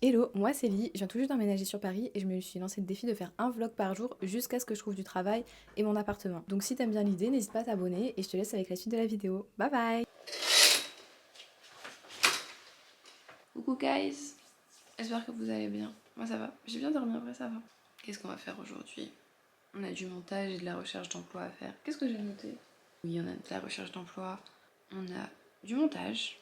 Hello, moi c'est Lee, je viens tout juste d'emménager sur Paris et je me suis lancé le défi de faire un vlog par jour jusqu'à ce que je trouve du travail et mon appartement. Donc si t'aimes bien l'idée, n'hésite pas à t'abonner et je te laisse avec la suite de la vidéo. Bye bye. Coucou guys, j'espère que vous allez bien. Moi ça va, j'ai bien dormi, en vrai ça va. Qu'est-ce qu'on va faire aujourd'hui? On a du montage et de la recherche d'emploi à faire. Qu'est-ce que j'ai noté? Oui, on a de la recherche d'emploi, on a du montage.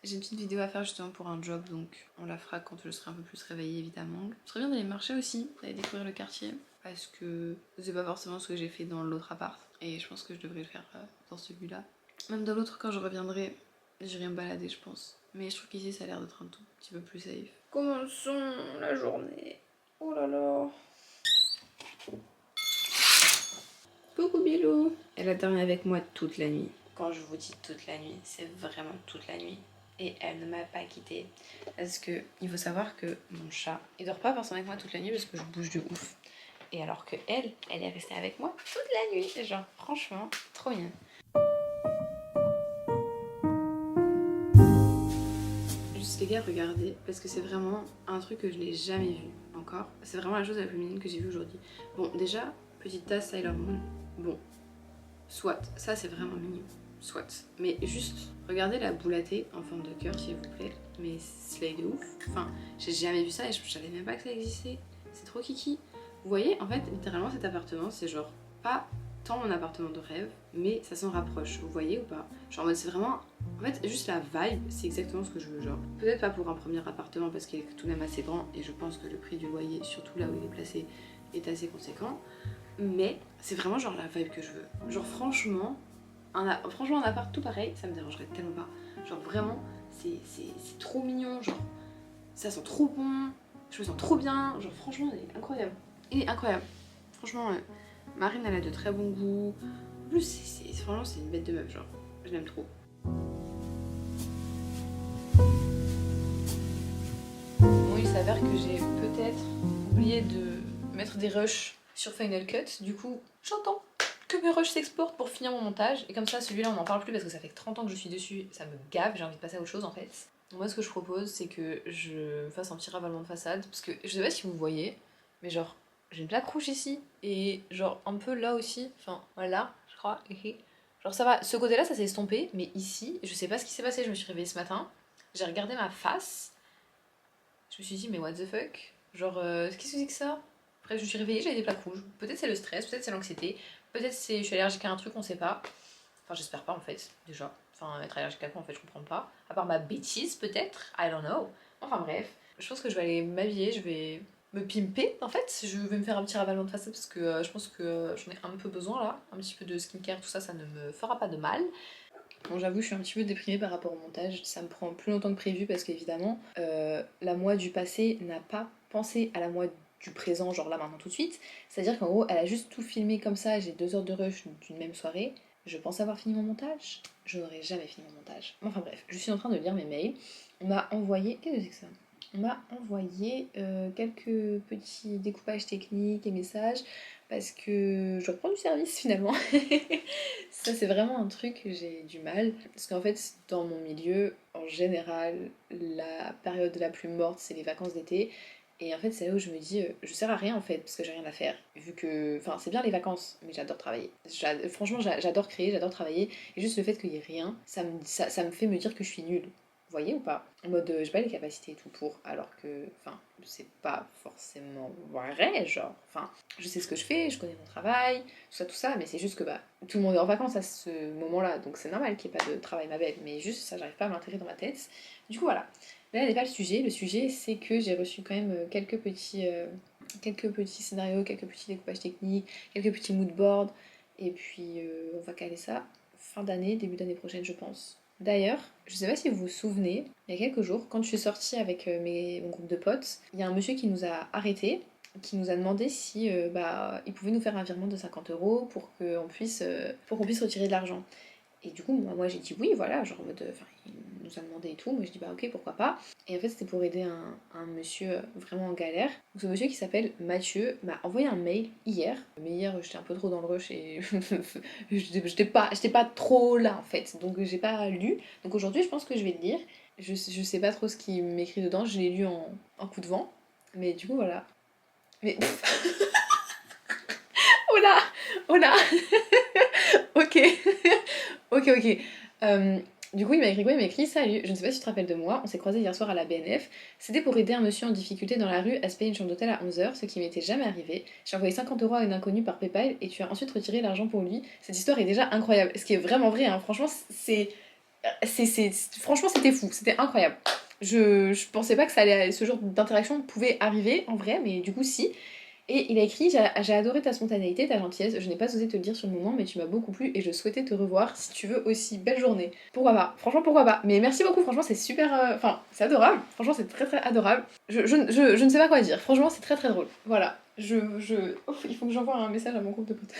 J'ai une petite vidéo à faire justement pour un job, donc on la fera quand je serai un peu plus réveillée évidemment. Ce serait bien d'aller marcher aussi, d'aller découvrir le quartier, parce que c'est pas forcément ce que j'ai fait dans l'autre appart, et je pense que je devrais le faire dans celui-là. Même dans l'autre, quand je reviendrai, j'irai me balader je pense. Mais je trouve qu'ici ça a l'air d'être un tout petit peu plus safe. Commençons la journée. Oh là là. Coucou Bilou. Elle a dormi avec moi toute la nuit. Quand je vous dis toute la nuit, c'est vraiment toute la nuit. Et elle ne m'a pas quittée. Parce que il faut savoir que mon chat, il dort pas forcément avec moi toute la nuit parce que je bouge de ouf. Et alors que elle est restée avec moi toute la nuit. Genre franchement, trop bien. Juste les gars, regardez, parce que c'est vraiment un truc que je n'ai jamais vu encore. C'est vraiment la chose la plus mignonne que j'ai vue aujourd'hui. Bon, déjà, petite tasse Sailor Moon. Bon, soit, ça c'est vraiment mignon. Soit. Mais juste, regardez la boule à thé en forme de cœur, s'il vous plaît. Mais slay de ouf. Enfin, j'ai jamais vu ça et je savais même pas que ça existait. C'est trop kiki. Vous voyez, en fait, littéralement, cet appartement, c'est genre pas tant mon appartement de rêve, mais ça s'en rapproche. Vous voyez ou pas? Genre, en mode, c'est vraiment. En fait, juste la vibe, c'est exactement ce que je veux. Genre, peut-être pas pour un premier appartement parce qu'il est tout de même assez grand et je pense que le prix du loyer, surtout là où il est placé, est assez conséquent. Mais c'est vraiment genre la vibe que je veux. Genre, franchement, franchement, un appart tout pareil, ça me dérangerait tellement pas. Genre vraiment, c'est trop mignon, genre ça sent trop bon, je me sens trop bien, genre franchement, il est incroyable. Il est incroyable. Franchement, Marine, elle a de très bon goût. En plus, franchement, c'est une bête de meuf, genre, je l'aime trop. Bon, il s'avère que j'ai peut-être oublié de mettre des rushs sur Final Cut, du coup, j'entends que mes rushs s'exportent pour finir mon montage. Et comme ça, celui-là, on n'en parle plus parce que ça fait 30 ans que je suis dessus, ça me gave, j'ai envie de passer à autre chose en fait. Donc moi, ce que je propose, c'est que je fasse un petit ravalement de façade, parce que je sais pas si vous voyez, mais genre, j'ai une plaque rouge ici, et genre un peu là aussi, enfin voilà, je crois. Genre ça va, ce côté-là, ça s'est estompé, mais ici, je sais pas ce qui s'est passé, je me suis réveillée ce matin, j'ai regardé ma face, je me suis dit, mais what the fuck? Genre, qu'est-ce que c'est que ça? Après, je me suis réveillée, j'avais des plaques rouges. Peut-être c'est le stress, peut-être c'est l'anxiété, peut-être c'est je suis allergique à un truc, on sait pas. Enfin, j'espère pas en fait, déjà. Enfin, être allergique à quoi en fait, je comprends pas. À part ma bêtise, peut-être, I don't know. Enfin, bref. Je pense que je vais aller m'habiller, je vais me pimper en fait. Je vais me faire un petit ravalement de façade parce que je pense que j'en ai un peu besoin là. Un petit peu de skincare, tout ça, ça ne me fera pas de mal. Bon, j'avoue, je suis un petit peu déprimée par rapport au montage. Ça me prend plus longtemps que prévu parce qu'évidemment, la moi du passé n'a pas pensé à la moi du présent, genre là maintenant tout de suite. C'est-à-dire qu'en gros, elle a juste tout filmé comme ça. J'ai 2 heures de rush d'une même soirée. Je pense avoir fini mon montage. Je n'aurai jamais fini mon montage. Enfin bref, je suis en train de lire mes mails. On m'a envoyé. Qu'est-ce que c'est que ça? On m'a envoyé quelques petits découpages techniques et messages parce que je reprends du service finalement. Ça, c'est vraiment un truc que j'ai du mal. Parce qu'en fait, dans mon milieu, en général, la période la plus morte, c'est les vacances d'été. Et en fait, c'est là où je me dis, je sers à rien en fait, parce que j'ai rien à faire. Vu que. Enfin, c'est bien les vacances, mais j'adore travailler. Franchement, j'adore créer, j'adore travailler. Et juste le fait qu'il y ait rien, ça me fait me dire que je suis nulle. Vous voyez ou pas? En mode, j'ai pas les capacités et tout pour, alors que. Enfin, c'est pas forcément vrai, genre. Enfin, je sais ce que je fais, je connais mon travail, tout ça, mais c'est juste que bah, tout le monde est en vacances à ce moment-là, donc c'est normal qu'il n'y ait pas de travail, ma belle, mais juste ça, j'arrive pas à m'intégrer dans ma tête. Du coup, voilà. Là, n'est pas le sujet c'est que j'ai reçu quand même quelques petits scénarios, quelques petits découpages techniques, quelques petits moodboards, et puis on va caler ça fin d'année, début d'année prochaine, je pense. D'ailleurs, je sais pas si vous vous souvenez, il y a quelques jours, quand je suis sortie avec mon groupe de potes, il y a un monsieur qui nous a arrêtés qui nous a demandé si bah, il pouvait nous faire un virement de 50 euros pour qu'on puisse retirer de l'argent. Et du coup, moi j'ai dit oui, voilà, genre en mode. Enfin, il nous a demandé et tout. Moi je dis bah ok, pourquoi pas. Et en fait, c'était pour aider un monsieur vraiment en galère. Donc, ce monsieur qui s'appelle Mathieu m'a envoyé un mail hier. Mais hier, j'étais un peu trop dans le rush et j'étais pas trop là en fait. Donc, j'ai pas lu. Donc, aujourd'hui, je pense que je vais le lire. Je sais pas trop ce qu'il m'écrit dedans, je l'ai lu en coup de vent. Mais du coup, voilà. Mais. Oh là! Oh là! Ok. Ok, ok. Du coup, il m'a écrit quoi? Il m'a écrit: Salut, je ne sais pas si tu te rappelles de moi, on s'est croisés hier soir à la BNF. C'était pour aider un monsieur en difficulté dans la rue à se payer une chambre d'hôtel à 11 h, ce qui m'était jamais arrivé. J'ai envoyé 50 € à une inconnue par PayPal et tu as ensuite retiré l'argent pour lui. Cette histoire est déjà incroyable. Ce qui est vraiment vrai, hein. Franchement, franchement, c'était fou, c'était incroyable. Je pensais pas que ce genre d'interaction pouvait arriver en vrai, mais du coup, si. Et il a écrit: J'ai adoré ta spontanéité, ta gentillesse. Je n'ai pas osé te le dire sur le moment, mais tu m'as beaucoup plu et je souhaitais te revoir. Si tu veux aussi, belle journée. Pourquoi pas? Franchement, pourquoi pas? Mais merci beaucoup, franchement, c'est super. Enfin, c'est adorable. Franchement, c'est très très adorable. Je ne sais pas quoi dire. Franchement, c'est très très drôle. Voilà. Ouf, il faut que j'envoie un message à mon groupe de potes.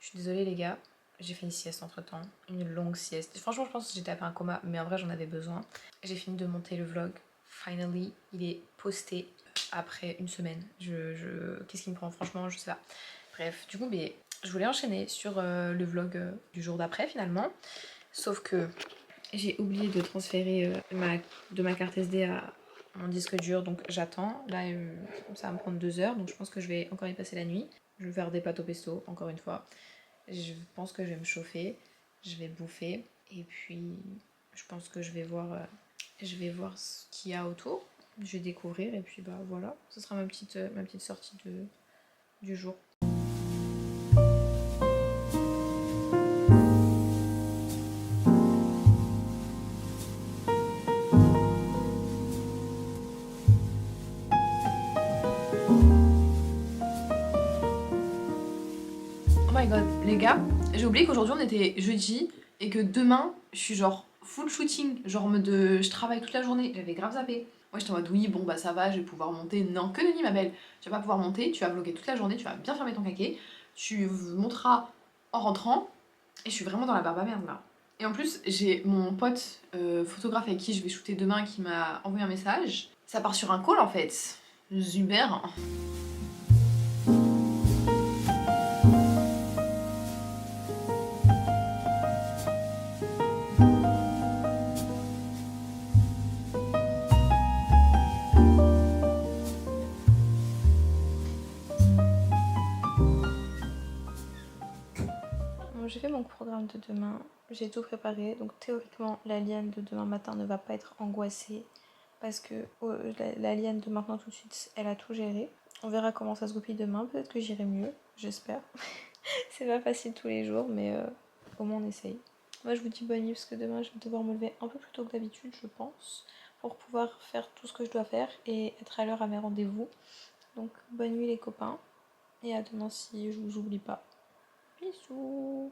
Je suis désolée, les gars. J'ai fait une sieste entre temps. Une longue sieste. Franchement, je pense que j'étais un peu un coma, mais en vrai, j'en avais besoin. J'ai fini de monter le vlog. Finally, il est posté après une semaine. Qu'est-ce qui me prend? Franchement, je sais pas. Bref, du coup, mais, je voulais enchaîner sur le vlog du jour d'après finalement. Sauf que j'ai oublié de transférer de ma carte SD à mon disque dur, donc j'attends. Là, ça va me prendre 2 heures, donc je pense que je vais encore y passer la nuit. Je vais faire des pâtes au pesto, encore une fois. Je pense que je vais me chauffer, je vais bouffer, et puis je pense que je vais voir ce qu'il y a autour. Je vais découvrir, et puis bah voilà, ce sera ma petite sortie du jour. Oh my god, les gars, j'ai oublié qu'aujourd'hui on était jeudi et que demain je suis genre full shooting, genre en mode je travaille toute la journée, j'avais grave zappé. Moi j'étais en mode oui, bon bah ça va, je vais pouvoir monter. Non, que nenni ma belle, tu vas pas pouvoir monter, tu vas vlogger toute la journée, tu vas bien fermer ton caquet, tu monteras en rentrant et je suis vraiment dans la barbe à merde là. Et en plus, j'ai mon pote photographe avec qui je vais shooter demain qui m'a envoyé un message. Ça part sur un call en fait. Super. Bon, j'ai fait mon programme de demain, j'ai tout préparé, donc théoriquement la Liane de demain matin ne va pas être angoissée parce que la Liane de maintenant tout de suite, elle a tout géré. On verra comment ça se goupille demain, peut-être que j'irai mieux, j'espère. C'est pas facile tous les jours, mais au moins on essaye. Moi je vous dis bonne nuit parce que demain je vais devoir me lever un peu plus tôt que d'habitude, je pense, pour pouvoir faire tout ce que je dois faire et être à l'heure à mes rendez-vous. Donc bonne nuit les copains, et à demain si je vous oublie pas. Bisous.